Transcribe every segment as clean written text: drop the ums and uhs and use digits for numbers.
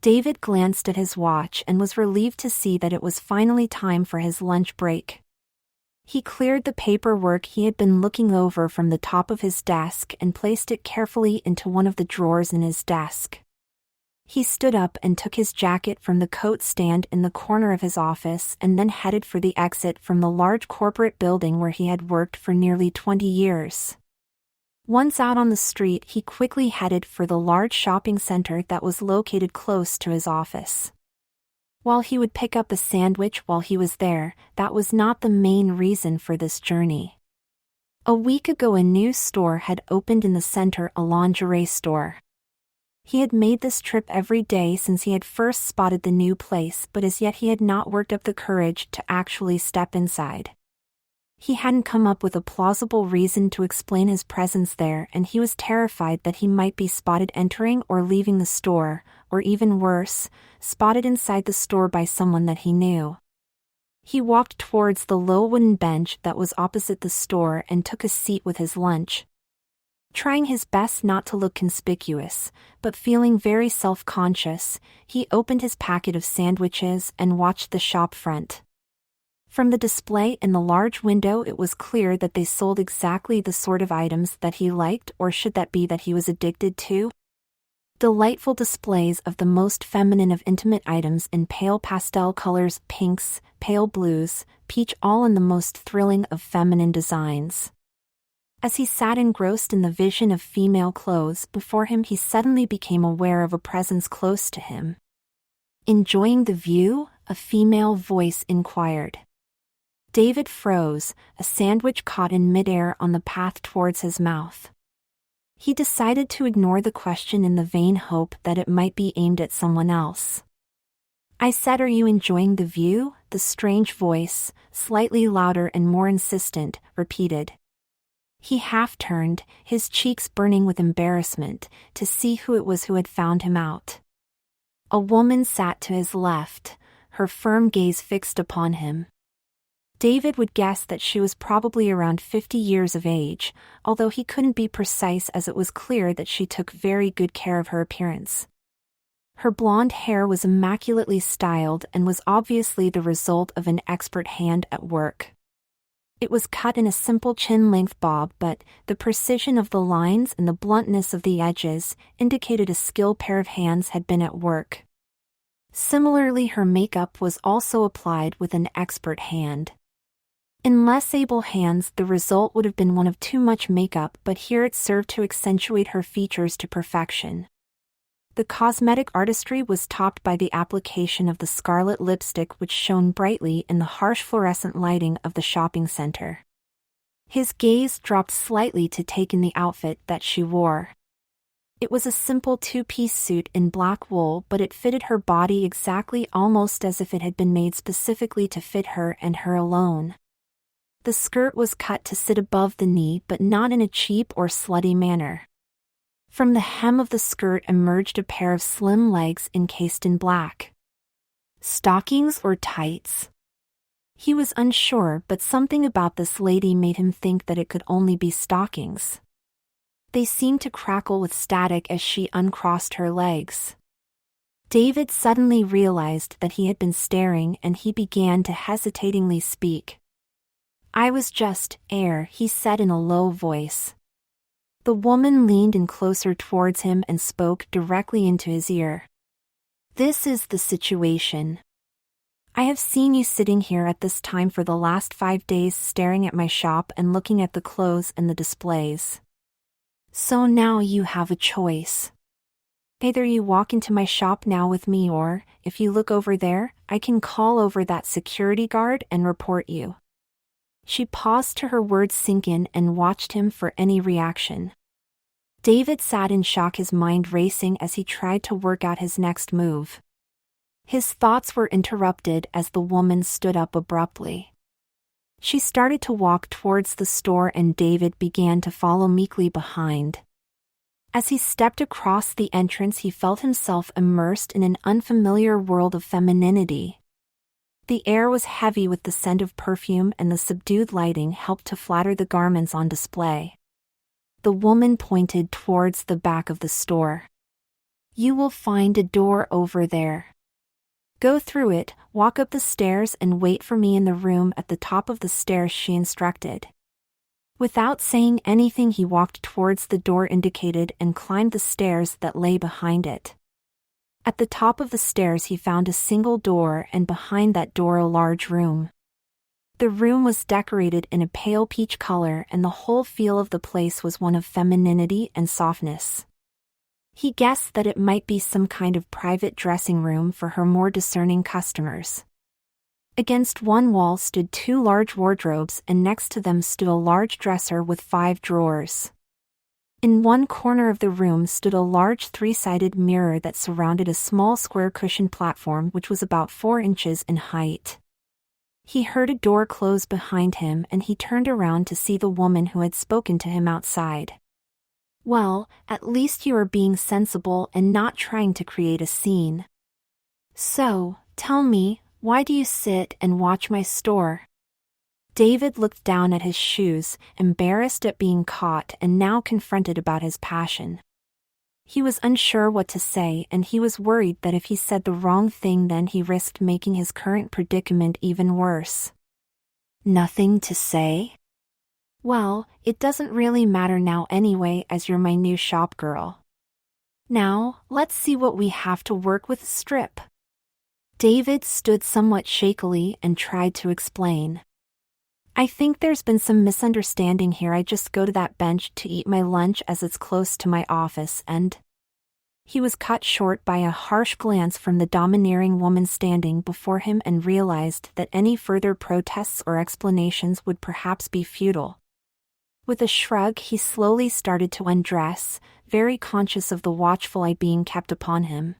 David glanced at his watch and was relieved to see that it was finally time for his lunch break. He cleared the paperwork he had been looking over from the top of his desk and placed it carefully into one of the drawers in his desk. He stood up and took his jacket from the coat stand in the corner of his office and then headed for the exit from the large corporate building where he had worked for nearly 20 years. Once out on the street, he quickly headed for the large shopping center that was located close to his office. While he would pick up a sandwich while he was there, that was not the main reason for this journey. A week ago, a new store had opened in the center, a lingerie store. He had made this trip every day since he had first spotted the new place, but as yet he had not worked up the courage to actually step inside. He hadn't come up with a plausible reason to explain his presence there, and he was terrified that he might be spotted entering or leaving the store, or even worse, spotted inside the store by someone that he knew. He walked towards the low wooden bench that was opposite the store and took a seat with his lunch. Trying his best not to look conspicuous, but feeling very self-conscious, he opened his packet of sandwiches and watched the shop front. From the display in the large window, it was clear that they sold exactly the sort of items that he liked, or should that be that he was addicted to? Delightful displays of the most feminine of intimate items in pale pastel colors, pinks, pale blues, peach, all in the most thrilling of feminine designs. As he sat engrossed in the vision of female clothes before him, he suddenly became aware of a presence close to him. "Enjoying the view?" a female voice inquired. David froze, a sandwich caught in midair on the path towards his mouth. He decided to ignore the question in the vain hope that it might be aimed at someone else. "I said, are you enjoying the view?" the strange voice, slightly louder and more insistent, repeated. He half turned, his cheeks burning with embarrassment, to see who it was who had found him out. A woman sat to his left, her firm gaze fixed upon him. David would guess that she was probably around 50 years of age, although he couldn't be precise as it was clear that she took very good care of her appearance. Her blonde hair was immaculately styled and was obviously the result of an expert hand at work. It was cut in a simple chin-length bob, but the precision of the lines and the bluntness of the edges indicated a skilled pair of hands had been at work. Similarly, her makeup was also applied with an expert hand. In less able hands, the result would have been one of too much makeup, but here it served to accentuate her features to perfection. The cosmetic artistry was topped by the application of the scarlet lipstick, which shone brightly in the harsh fluorescent lighting of the shopping center. His gaze dropped slightly to take in the outfit that she wore. It was a simple two-piece suit in black wool, but it fitted her body exactly, almost as if it had been made specifically to fit her and her alone. The skirt was cut to sit above the knee, but not in a cheap or slutty manner. From the hem of the skirt emerged a pair of slim legs encased in black. Stockings or tights? He was unsure, but something about this lady made him think that it could only be stockings. They seemed to crackle with static as she uncrossed her legs. David suddenly realized that he had been staring, and he began to hesitatingly speak. "I was just air," he said in a low voice. The woman leaned in closer towards him and spoke directly into his ear. "This is the situation. I have seen you sitting here at this time for the last 5 days, staring at my shop and looking at the clothes and the displays. So now you have a choice. Either you walk into my shop now with me, or, if you look over there, I can call over that security guard and report you." She paused to her words sink in and watched him for any reaction. David sat in shock, his mind racing as he tried to work out his next move. His thoughts were interrupted as the woman stood up abruptly. She started to walk towards the store, and David began to follow meekly behind. As he stepped across the entrance, he felt himself immersed in an unfamiliar world of femininity. The air was heavy with the scent of perfume, and the subdued lighting helped to flatter the garments on display. The woman pointed towards the back of the store. You will find a door over there. Go through it, walk up the stairs and wait for me in the room at the top of the stairs," she instructed. Without saying anything, he walked towards the door indicated and climbed the stairs that lay behind it. At the top of the stairs he found a single door, and behind that door a large room. The room was decorated in a pale peach color, and the whole feel of the place was one of femininity and softness. He guessed that it might be some kind of private dressing room for her more discerning customers. Against one wall stood 2 large wardrobes, and next to them stood a large dresser with 5 drawers. In one corner of the room stood a large 3-sided mirror that surrounded a small square cushioned platform which was about 4 inches in height. He heard a door close behind him, and he turned around to see the woman who had spoken to him outside. "Well, at least you are being sensible and not trying to create a scene. So, tell me, why do you sit and watch my store?" David looked down at his shoes, embarrassed at being caught and now confronted about his passion. He was unsure what to say, and he was worried that if he said the wrong thing then he risked making his current predicament even worse. "Nothing to say?" "Well, it doesn't really matter now anyway, as you're my new shop girl. Now, let's see what we have to work with. Strip." David stood somewhat shakily and tried to explain. "I think there's been some misunderstanding here. I just go to that bench to eat my lunch as it's close to my office and—" He was cut short by a harsh glance from the domineering woman standing before him and realized that any further protests or explanations would perhaps be futile. With a shrug, he slowly started to undress, very conscious of the watchful eye being kept upon him.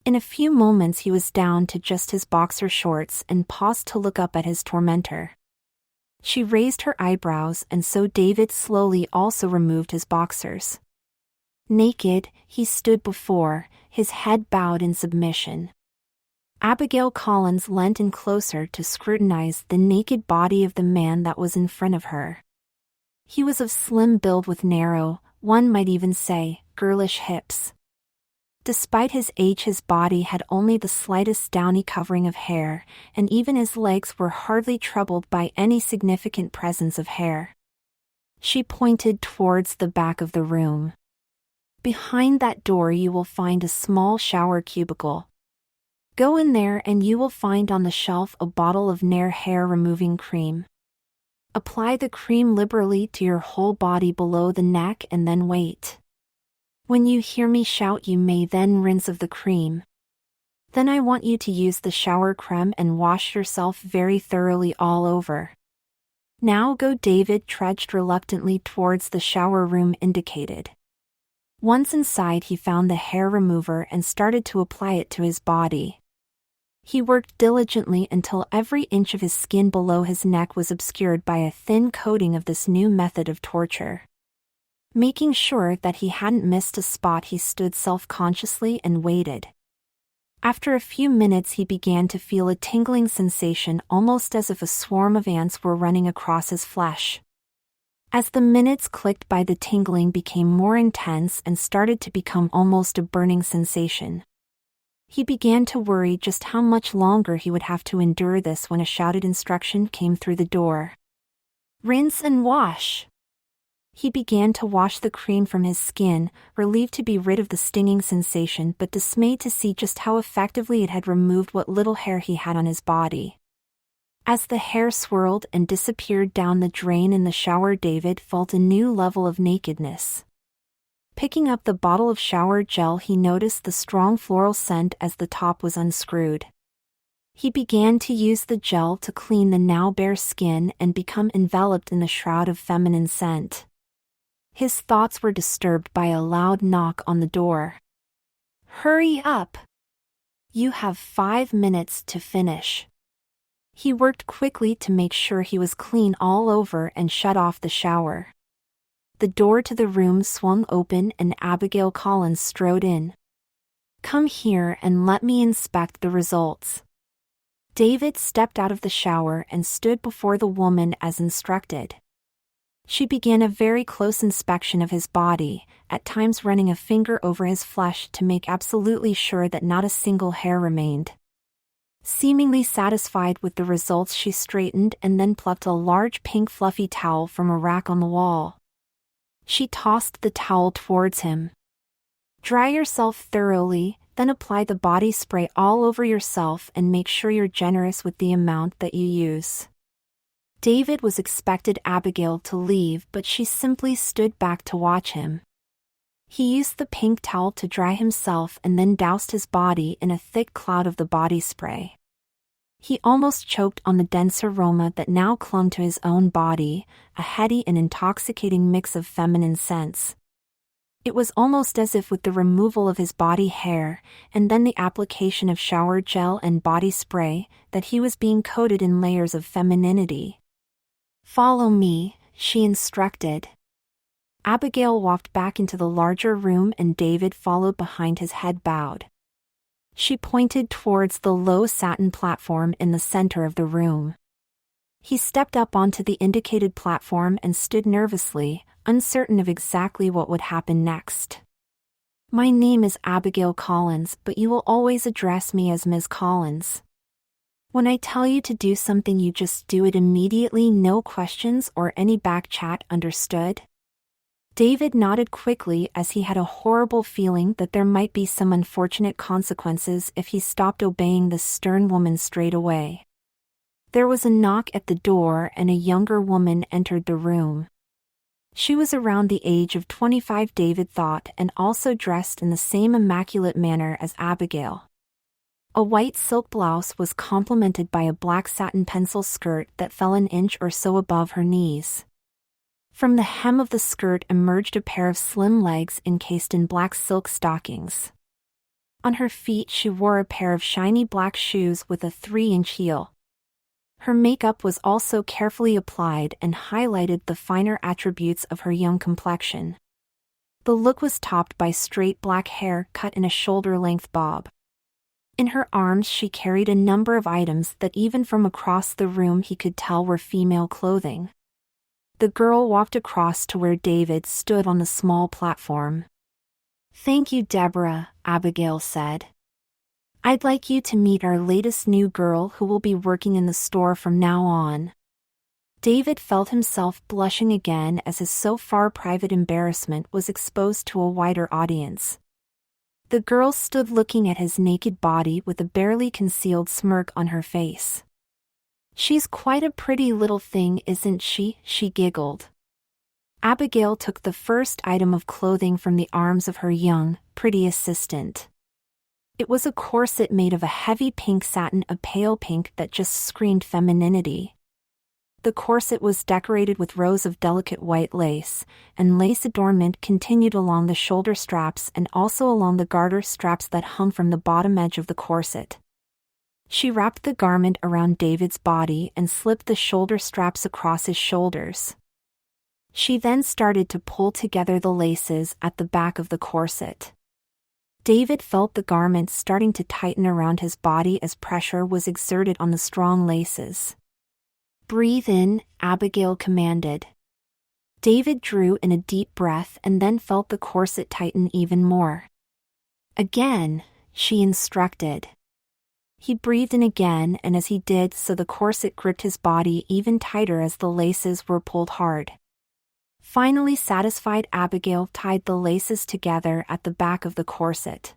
In a few moments he was down to just his boxer shorts and paused to look up at his tormentor. She raised her eyebrows, and so David slowly also removed his boxers. Naked, he stood before, his head bowed in submission. Abigail Collins leant in closer to scrutinize the naked body of the man that was in front of her. He was of slim build with narrow, one might even say, girlish hips. Despite his age, his body had only the slightest downy covering of hair, and even his legs were hardly troubled by any significant presence of hair. She pointed towards the back of the room. "Behind that door you will find a small shower cubicle. Go in there and you will find on the shelf a bottle of Nair hair removing cream. Apply the cream liberally to your whole body below the neck and then wait. When you hear me shout, you may then rinse of the cream. Then I want you to use the shower creme and wash yourself very thoroughly all over. Now go." David trudged reluctantly towards the shower room indicated. Once inside, he found the hair remover and started to apply it to his body. He worked diligently until every inch of his skin below his neck was obscured by a thin coating of this new method of torture. Making sure that he hadn't missed a spot, he stood self-consciously and waited. After a few minutes he began to feel a tingling sensation, almost as if a swarm of ants were running across his flesh. As the minutes clicked by, the tingling became more intense and started to become almost a burning sensation. He began to worry just how much longer he would have to endure this when a shouted instruction came through the door. "Rinse and wash." He began to wash the cream from his skin, relieved to be rid of the stinging sensation but dismayed to see just how effectively it had removed what little hair he had on his body. As the hair swirled and disappeared down the drain in the shower, David felt a new level of nakedness. Picking up the bottle of shower gel, he noticed the strong floral scent as the top was unscrewed. He began to use the gel to clean the now bare skin and become enveloped in the shroud of feminine scent. His thoughts were disturbed by a loud knock on the door. "Hurry up! You have 5 minutes to finish." He worked quickly to make sure he was clean all over and shut off the shower. The door to the room swung open and Abigail Collins strode in. "Come here and let me inspect the results." David stepped out of the shower and stood before the woman as instructed. She began a very close inspection of his body, at times running a finger over his flesh to make absolutely sure that not a single hair remained. Seemingly satisfied with the results, she straightened and then plucked a large pink fluffy towel from a rack on the wall. She tossed the towel towards him. Dry yourself thoroughly, then apply the body spray all over yourself and make sure you're generous with the amount that you use. David was expected Abigail to leave, but she simply stood back to watch him. He used the pink towel to dry himself and then doused his body in a thick cloud of the body spray. He almost choked on the dense aroma that now clung to his own body, a heady and intoxicating mix of feminine scents. It was almost as if with the removal of his body hair, and then the application of shower gel and body spray, that he was being coated in layers of femininity. "Follow me," she instructed. Abigail walked back into the larger room and David followed behind, his head bowed. She pointed towards the low satin platform in the center of the room. He stepped up onto the indicated platform and stood nervously, uncertain of exactly what would happen next. "My name is Abigail Collins, but you will always address me as Ms. Collins. When I tell you to do something, you just do it immediately, no questions or any back chat, understood?" David nodded quickly, as he had a horrible feeling that there might be some unfortunate consequences if he stopped obeying this stern woman straight away. There was a knock at the door and a younger woman entered the room. She was around the age of 25, David thought, and also dressed in the same immaculate manner as Abigail. A white silk blouse was complemented by a black satin pencil skirt that fell an inch or so above her knees. From the hem of the skirt emerged a pair of slim legs encased in black silk stockings. On her feet she wore a pair of shiny black shoes with a 3-inch heel. Her makeup was also carefully applied and highlighted the finer attributes of her young complexion. The look was topped by straight black hair cut in a shoulder-length bob. In her arms she carried a number of items that even from across the room he could tell were female clothing. The girl walked across to where David stood on the small platform. "Thank you, Deborah," Abigail said. "I'd like you to meet our latest new girl who will be working in the store from now on." David felt himself blushing again as his so far private embarrassment was exposed to a wider audience. The girl stood looking at his naked body with a barely concealed smirk on her face. "She's quite a pretty little thing, isn't she?" she giggled. Abigail took the first item of clothing from the arms of her young, pretty assistant. It was a corset made of a heavy pink satin, a pale pink that just screamed femininity. The corset was decorated with rows of delicate white lace, and lace adornment continued along the shoulder straps and also along the garter straps that hung from the bottom edge of the corset. She wrapped the garment around David's body and slipped the shoulder straps across his shoulders. She then started to pull together the laces at the back of the corset. David felt the garment starting to tighten around his body as pressure was exerted on the strong laces. "Breathe in," Abigail commanded. David drew in a deep breath and then felt the corset tighten even more. "Again," she instructed. He breathed in again, and as he did so the corset gripped his body even tighter as the laces were pulled hard. Finally satisfied, Abigail tied the laces together at the back of the corset.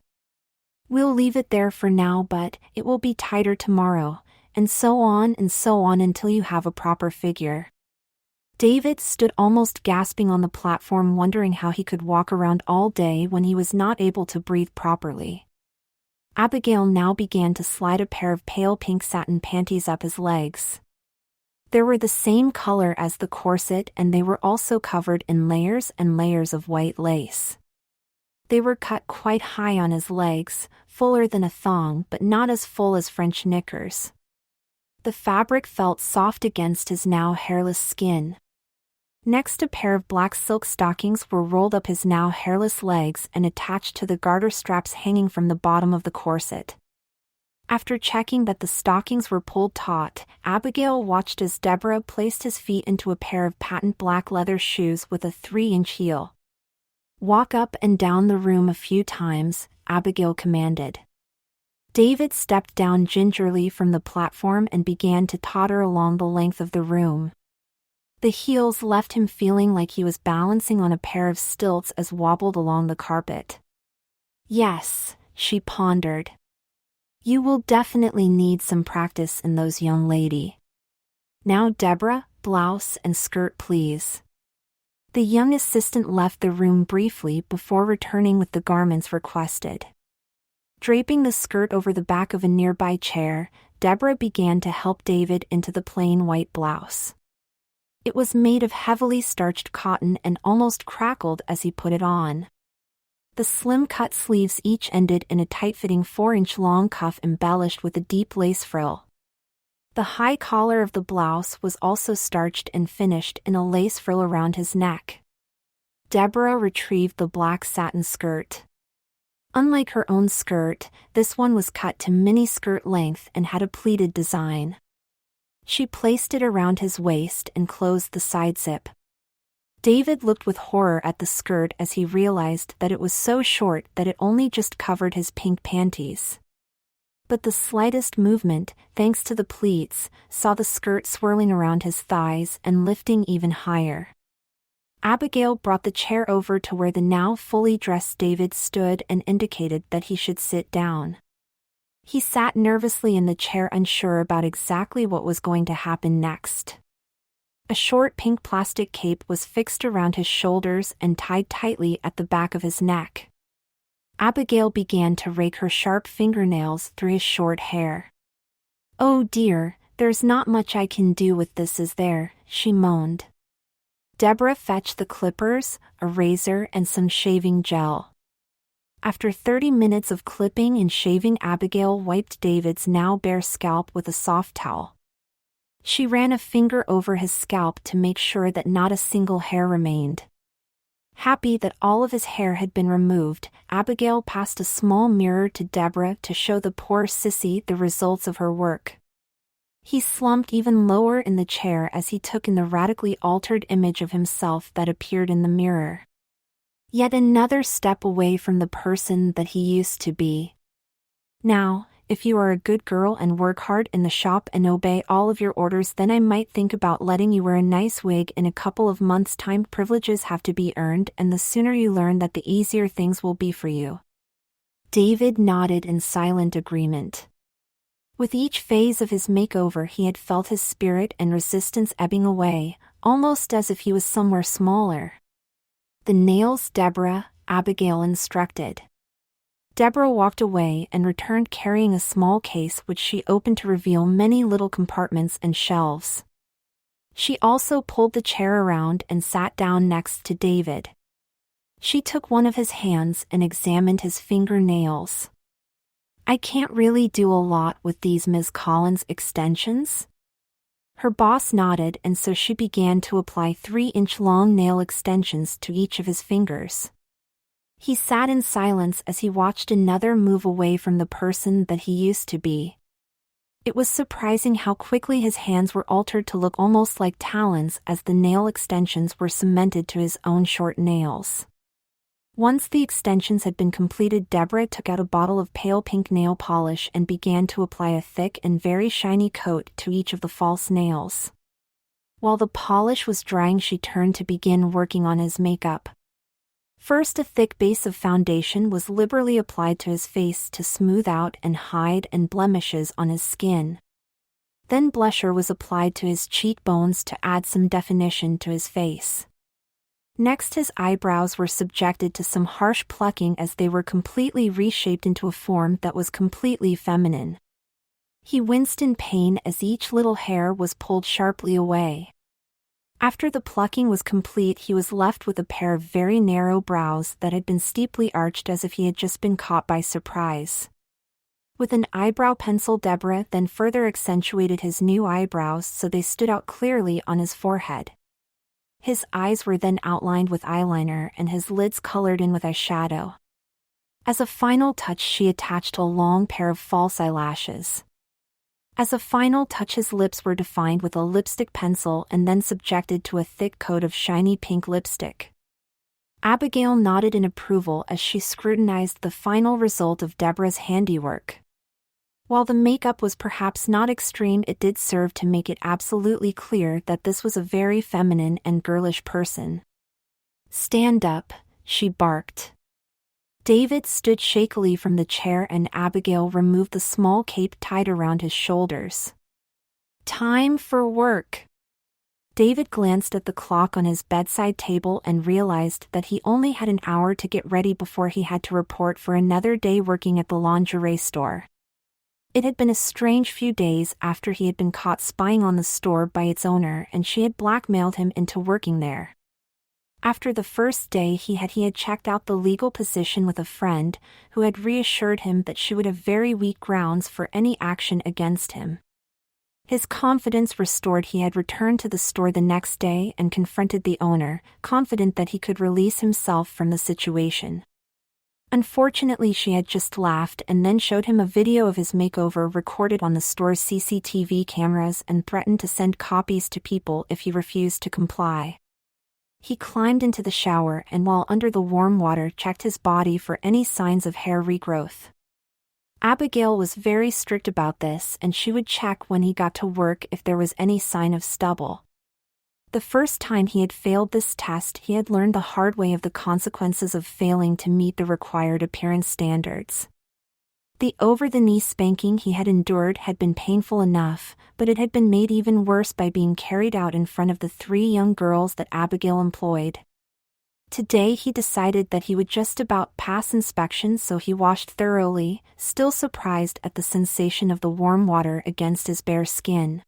"We'll leave it there for now, but it will be tighter tomorrow," and so on until you have a proper figure. David stood almost gasping on the platform, wondering how he could walk around all day when he was not able to breathe properly. Abigail now began to slide a pair of pale pink satin panties up his legs. They were the same color as the corset and they were also covered in layers and layers of white lace. They were cut quite high on his legs, fuller than a thong but not as full as French knickers. The fabric felt soft against his now hairless skin. Next, a pair of black silk stockings were rolled up his now hairless legs and attached to the garter straps hanging from the bottom of the corset. After checking that the stockings were pulled taut, Abigail watched as Deborah placed his feet into a pair of patent black leather shoes with a 3-inch heel. "Walk up and down the room a few times," Abigail commanded. David stepped down gingerly from the platform and began to totter along the length of the room. The heels left him feeling like he was balancing on a pair of stilts as wobbled along the carpet. "Yes," she pondered. "You will definitely need some practice in those, young lady. Now, Deborah, blouse and skirt please." The young assistant left the room briefly before returning with the garments requested. Draping the skirt over the back of a nearby chair, Deborah began to help David into the plain white blouse. It was made of heavily starched cotton and almost crackled as he put it on. The slim-cut sleeves each ended in a tight-fitting 4-inch long cuff embellished with a deep lace frill. The high collar of the blouse was also starched and finished in a lace frill around his neck. Deborah retrieved the black satin skirt. Unlike her own skirt, this one was cut to mini-skirt length and had a pleated design. She placed it around his waist and closed the side zip. David looked with horror at the skirt as he realized that it was so short that it only just covered his pink panties. But the slightest movement, thanks to the pleats, saw the skirt swirling around his thighs and lifting even higher. Abigail brought the chair over to where the now fully dressed David stood and indicated that he should sit down. He sat nervously in the chair, unsure about exactly what was going to happen next. A short pink plastic cape was fixed around his shoulders and tied tightly at the back of his neck. Abigail began to rake her sharp fingernails through his short hair. "Oh dear, there's not much I can do with this, is there?" she moaned. Deborah fetched the clippers, a razor and some shaving gel. After 30 minutes of clipping and shaving, Abigail wiped David's now bare scalp with a soft towel. She ran a finger over his scalp to make sure that not a single hair remained. Happy that all of his hair had been removed, Abigail passed a small mirror to Deborah to show the poor sissy the results of her work. He slumped even lower in the chair as he took in the radically altered image of himself that appeared in the mirror. Yet another step away from the person that he used to be. "Now, if you are a good girl and work hard in the shop and obey all of your orders, then I might think about letting you wear a nice wig in a couple of months' time. Privileges have to be earned, and the sooner you learn that, the easier things will be for you." David nodded in silent agreement. With each phase of his makeover, he had felt his spirit and resistance ebbing away, almost as if he was somewhere smaller. "The nails, Deborah," Abigail instructed. Deborah walked away and returned carrying a small case which she opened to reveal many little compartments and shelves. She also pulled the chair around and sat down next to David. She took one of his hands and examined his fingernails. "I can't really do a lot with these, Ms. Collins' extensions?" Her boss nodded, and so she began to apply 3-inch long nail extensions to each of his fingers. He sat in silence as he watched another move away from the person that he used to be. It was surprising how quickly his hands were altered to look almost like talons as the nail extensions were cemented to his own short nails. Once the extensions had been completed, Deborah took out a bottle of pale pink nail polish and began to apply a thick and very shiny coat to each of the false nails. While the polish was drying, she turned to begin working on his makeup. First, a thick base of foundation was liberally applied to his face to smooth out and hide any blemishes on his skin. Then blusher was applied to his cheekbones to add some definition to his face. Next, his eyebrows were subjected to some harsh plucking as they were completely reshaped into a form that was completely feminine. He winced in pain as each little hair was pulled sharply away. After the plucking was complete, he was left with a pair of very narrow brows that had been steeply arched as if he had just been caught by surprise. With an eyebrow pencil, Deborah then further accentuated his new eyebrows so they stood out clearly on his forehead. His eyes were then outlined with eyeliner and his lids colored in with eyeshadow. As a final touch, she attached a long pair of false eyelashes. As a final touch, his lips were defined with a lipstick pencil and then subjected to a thick coat of shiny pink lipstick. Abigail nodded in approval as she scrutinized the final result of Deborah's handiwork. While the makeup was perhaps not extreme, it did serve to make it absolutely clear that this was a very feminine and girlish person. "Stand up," she barked. David stood shakily from the chair and Abigail removed the small cape tied around his shoulders. "Time for work." David glanced at the clock on his bedside table and realized that he only had an hour to get ready before he had to report for another day working at the lingerie store. It had been a strange few days after he had been caught spying on the store by its owner, and she had blackmailed him into working there. After the first day he had checked out the legal position with a friend, who had reassured him that she would have very weak grounds for any action against him. His confidence restored, he had returned to the store the next day and confronted the owner, confident that he could release himself from the situation. Unfortunately, she had just laughed and then showed him a video of his makeover recorded on the store's CCTV cameras and threatened to send copies to people if he refused to comply. He climbed into the shower and, while under the warm water, checked his body for any signs of hair regrowth. Abigail was very strict about this, and she would check when he got to work if there was any sign of stubble. The first time he had failed this test, he had learned the hard way of the consequences of failing to meet the required appearance standards. The over-the-knee spanking he had endured had been painful enough, but it had been made even worse by being carried out in front of the 3 young girls that Abigail employed. Today he decided that he would just about pass inspection, so he washed thoroughly, still surprised at the sensation of the warm water against his bare skin.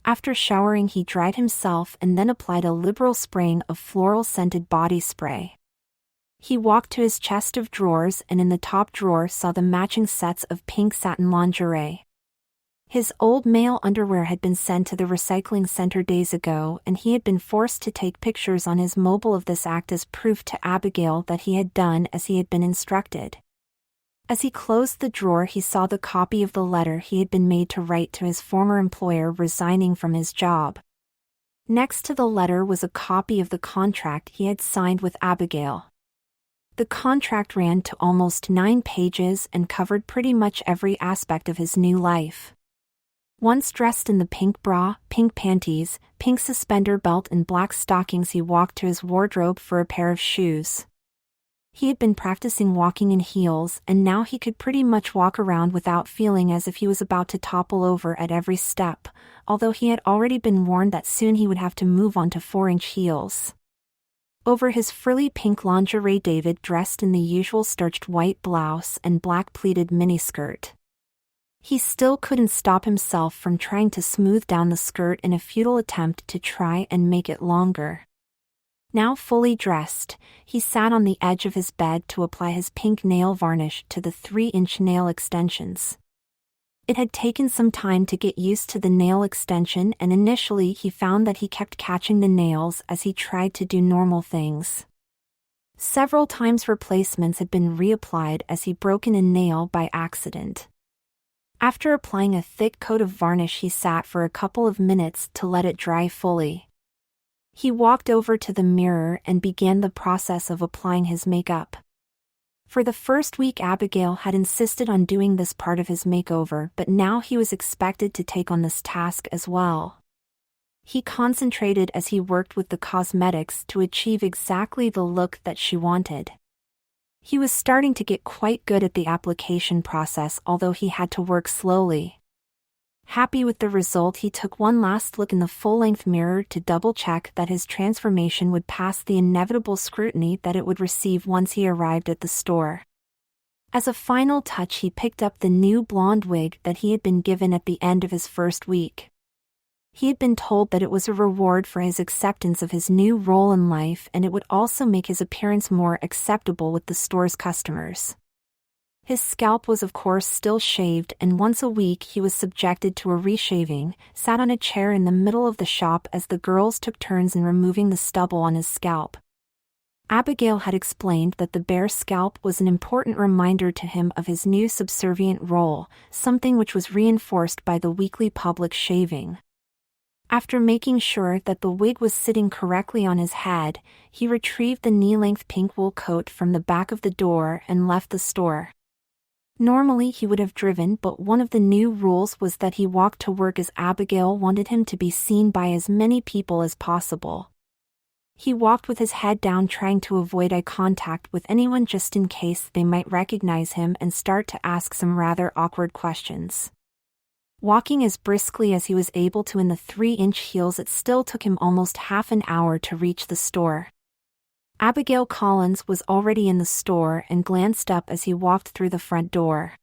After showering, he dried himself and then applied a liberal spraying of floral-scented body spray. He walked to his chest of drawers and in the top drawer saw the matching sets of pink satin lingerie. His old male underwear had been sent to the recycling center days ago, and he had been forced to take pictures on his mobile of this act as proof to Abigail that he had done as he had been instructed. As he closed the drawer, he saw the copy of the letter he had been made to write to his former employer resigning from his job. Next to the letter was a copy of the contract he had signed with Abigail. The contract ran to almost 9 pages and covered pretty much every aspect of his new life. Once dressed in the pink bra, pink panties, pink suspender belt and black stockings, he walked to his wardrobe for a pair of shoes. He had been practicing walking in heels, and now he could pretty much walk around without feeling as if he was about to topple over at every step, although he had already been warned that soon he would have to move on to 4-inch heels. Over his frilly pink lingerie, David dressed in the usual starched white blouse and black pleated miniskirt. He still couldn't stop himself from trying to smooth down the skirt in a futile attempt to try and make it longer. Now fully dressed, he sat on the edge of his bed to apply his pink nail varnish to the 3-inch nail extensions. It had taken some time to get used to the nail extension, and initially he found that he kept catching the nails as he tried to do normal things. Several times replacements had been reapplied as he broke in a nail by accident. After applying a thick coat of varnish, he sat for a couple of minutes to let it dry fully. He walked over to the mirror and began the process of applying his makeup. For the first week, Abigail had insisted on doing this part of his makeover, but now he was expected to take on this task as well. He concentrated as he worked with the cosmetics to achieve exactly the look that she wanted. He was starting to get quite good at the application process, although he had to work slowly. Happy with the result, he took one last look in the full-length mirror to double-check that his transformation would pass the inevitable scrutiny that it would receive once he arrived at the store. As a final touch, he picked up the new blonde wig that he had been given at the end of his first week. He had been told that it was a reward for his acceptance of his new role in life, and it would also make his appearance more acceptable with the store's customers. His scalp was of course still shaved, and once a week he was subjected to a reshaving, sat on a chair in the middle of the shop as the girls took turns in removing the stubble on his scalp. Abigail had explained that the bare scalp was an important reminder to him of his new subservient role, something which was reinforced by the weekly public shaving. After making sure that the wig was sitting correctly on his head, he retrieved the knee-length pink wool coat from the back of the door and left the store. Normally he would have driven, but one of the new rules was that he walked to work as Abigail wanted him to be seen by as many people as possible. He walked with his head down, trying to avoid eye contact with anyone just in case they might recognize him and start to ask some rather awkward questions. Walking as briskly as he was able to in the 3-inch heels, it still took him almost half an hour to reach the store. Abigail Collins was already in the store and glanced up as he walked through the front door.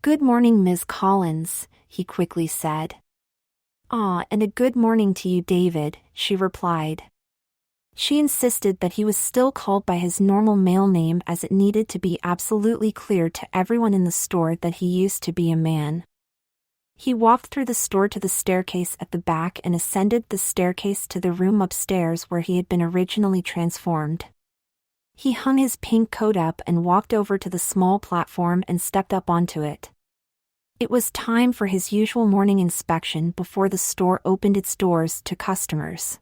"Good morning, Ms. Collins," he quickly said. "Ah, and a good morning to you, David," she replied. She insisted that he was still called by his normal male name, as it needed to be absolutely clear to everyone in the store that he used to be a man. He walked through the store to the staircase at the back and ascended the staircase to the room upstairs where he had been originally transformed. He hung his pink coat up and walked over to the small platform and stepped up onto it. It was time for his usual morning inspection before the store opened its doors to customers.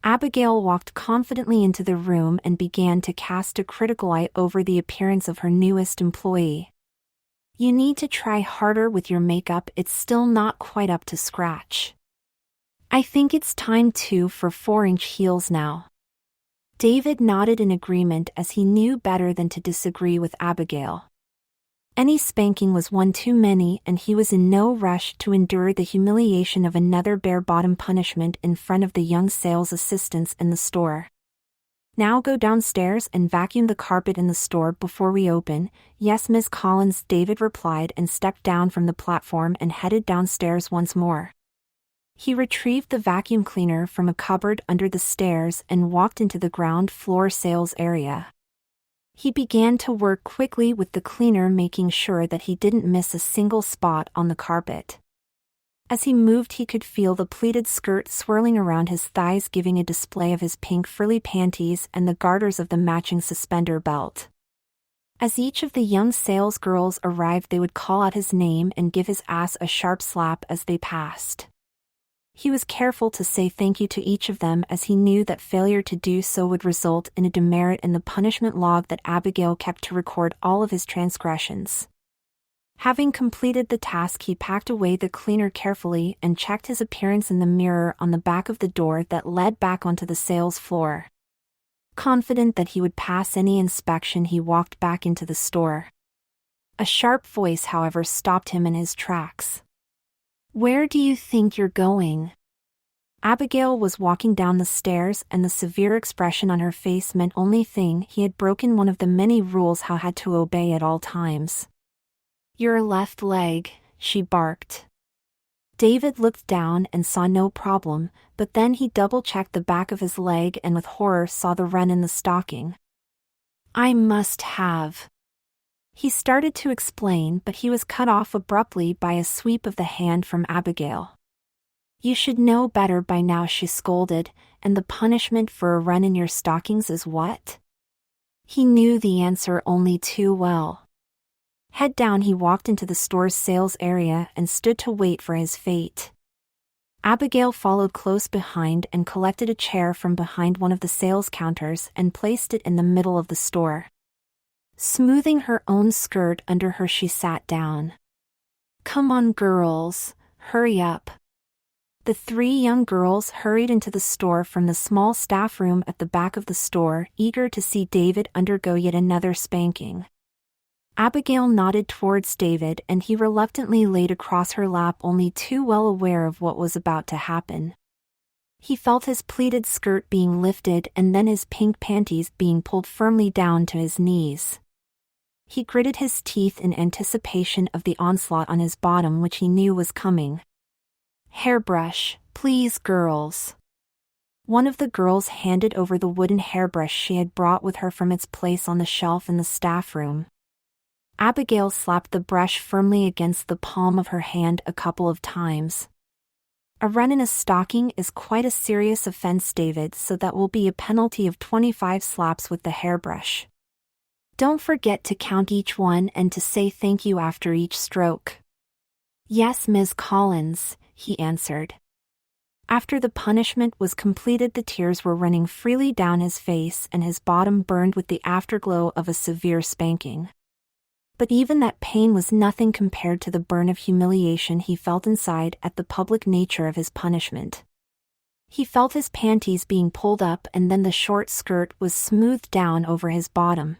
Abigail walked confidently into the room and began to cast a critical eye over the appearance of her newest employee. "You need to try harder with your makeup, it's still not quite up to scratch. I think it's time too for 4-inch heels now." David nodded in agreement, as he knew better than to disagree with Abigail. Any spanking was one too many, and he was in no rush to endure the humiliation of another bare-bottom punishment in front of the young sales assistants in the store. "Now go downstairs and vacuum the carpet in the store before we open." "Yes, Ms. Collins," David replied, and stepped down from the platform and headed downstairs once more. He retrieved the vacuum cleaner from a cupboard under the stairs and walked into the ground floor sales area. He began to work quickly with the cleaner, making sure that he didn't miss a single spot on the carpet. As he moved, he could feel the pleated skirt swirling around his thighs, giving a display of his pink frilly panties and the garters of the matching suspender belt. As each of the young sales girls arrived, they would call out his name and give his ass a sharp slap as they passed. He was careful to say thank you to each of them, as he knew that failure to do so would result in a demerit in the punishment log that Abigail kept to record all of his transgressions. Having completed the task, he packed away the cleaner carefully and checked his appearance in the mirror on the back of the door that led back onto the sales floor. Confident that he would pass any inspection, he walked back into the store. A sharp voice, however, stopped him in his tracks. "Where do you think you're going?" Abigail was walking down the stairs, and the severe expression on her face meant only thing: he had broken one of the many rules he had to obey at all times. "Your left leg," she barked. David looked down and saw no problem, but then he double-checked the back of his leg and with horror saw the run in the stocking. "I must have." He started to explain, but he was cut off abruptly by a sweep of the hand from Abigail. "You should know better by now," she scolded, "and the punishment for a run in your stockings is what?" He knew the answer only too well. Head down, he walked into the store's sales area and stood to wait for his fate. Abigail followed close behind and collected a chair from behind one of the sales counters and placed it in the middle of the store. Smoothing her own skirt under her, she sat down. "Come on, girls, hurry up." The 3 young girls hurried into the store from the small staff room at the back of the store, eager to see David undergo yet another spanking. Abigail nodded towards David, and he reluctantly laid across her lap, only too well aware of what was about to happen. He felt his pleated skirt being lifted and then his pink panties being pulled firmly down to his knees. He gritted his teeth in anticipation of the onslaught on his bottom, which he knew was coming. "Hairbrush, please, girls." One of the girls handed over the wooden hairbrush she had brought with her from its place on the shelf in the staff room. Abigail slapped the brush firmly against the palm of her hand a couple of times. A run in a stocking is quite a serious offense, David, so that will be a penalty of 25 slaps with the hairbrush. Don't forget to count each one and to say thank you after each stroke. Yes, Ms. Collins, he answered. After the punishment was completed, the tears were running freely down his face and his bottom burned with the afterglow of a severe spanking. But even that pain was nothing compared to the burn of humiliation he felt inside at the public nature of his punishment. He felt his panties being pulled up and then the short skirt was smoothed down over his bottom.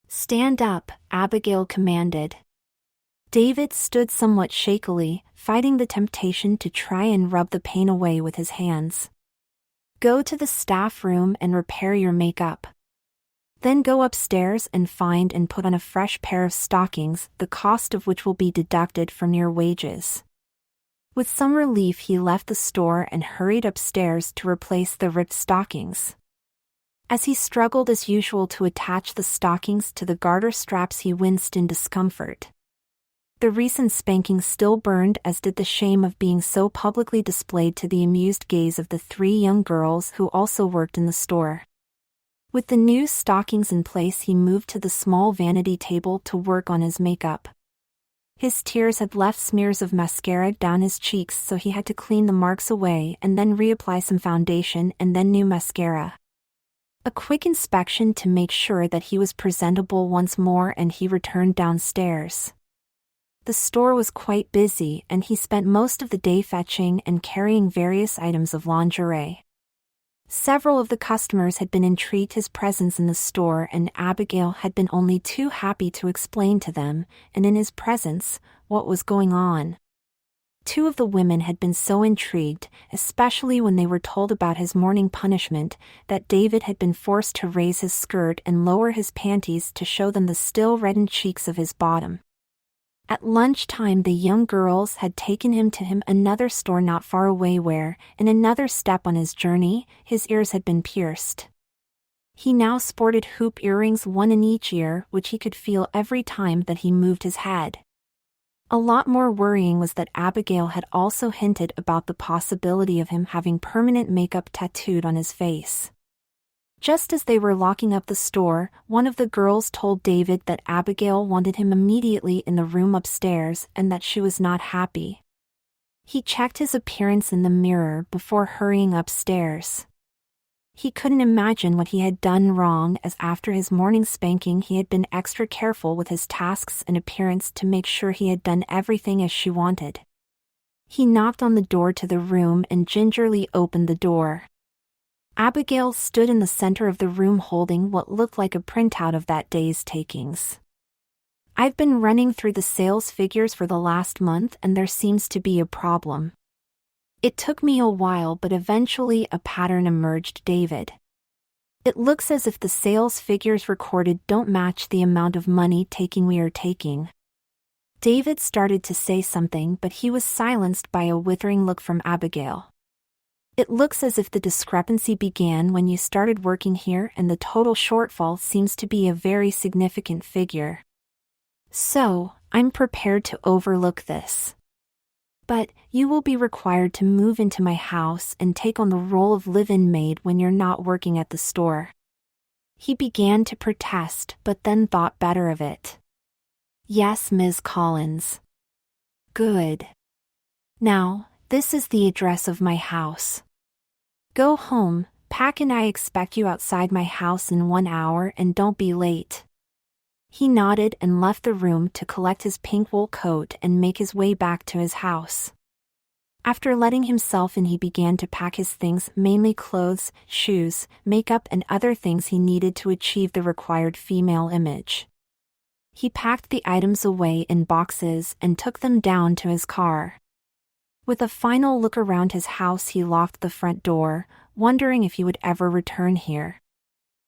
Stand up, Abigail commanded. David stood somewhat shakily, fighting the temptation to try and rub the pain away with his hands. Go to the staff room and repair your makeup. Then go upstairs and find and put on a fresh pair of stockings, the cost of which will be deducted from your wages. With some relief, he left the store and hurried upstairs to replace the ripped stockings. As he struggled as usual to attach the stockings to the garter straps, he winced in discomfort. The recent spanking still burned, as did the shame of being so publicly displayed to the amused gaze of the 3 young girls who also worked in the store. With the new stockings in place, he moved to the small vanity table to work on his makeup. His tears had left smears of mascara down his cheeks, so he had to clean the marks away and then reapply some foundation and then new mascara. A quick inspection to make sure that he was presentable once more, and he returned downstairs. The store was quite busy, and he spent most of the day fetching and carrying various items of lingerie. Several of the customers had been intrigued his presence in the store, and Abigail had been only too happy to explain to them, and in his presence, what was going on. 2 of the women had been so intrigued, especially when they were told about his morning punishment, that David had been forced to raise his skirt and lower his panties to show them the still reddened cheeks of his bottom. At lunchtime, the young girls had taken him to another store not far away where, in another step on his journey, his ears had been pierced. He now sported hoop earrings, one in each ear, which he could feel every time that he moved his head. A lot more worrying was that Abigail had also hinted about the possibility of him having permanent makeup tattooed on his face. Just as they were locking up the store, one of the girls told David that Abigail wanted him immediately in the room upstairs and that she was not happy. He checked his appearance in the mirror before hurrying upstairs. He couldn't imagine what he had done wrong, as after his morning spanking he had been extra careful with his tasks and appearance to make sure he had done everything as she wanted. He knocked on the door to the room and gingerly opened the door. Abigail stood in the center of the room holding what looked like a printout of that day's takings. I've been running through the sales figures for the last month, and there seems to be a problem. It took me a while, but eventually a pattern emerged, David. It looks as if the sales figures recorded don't match the amount of money we are taking. David started to say something, but he was silenced by a withering look from Abigail. It looks as if the discrepancy began when you started working here, and the total shortfall seems to be a very significant figure. So, I'm prepared to overlook this. But, you will be required to move into my house and take on the role of live-in maid when you're not working at the store. He began to protest, but then thought better of it. Yes, Ms. Collins. Good. Now, this is the address of my house. Go home, pack, and I expect you outside my house in 1 hour, and don't be late. He nodded and left the room to collect his pink wool coat and make his way back to his house. After letting himself in, he began to pack his things, mainly clothes, shoes, makeup, and other things he needed to achieve the required female image. He packed the items away in boxes and took them down to his car. With a final look around his house, he locked the front door, wondering if he would ever return here.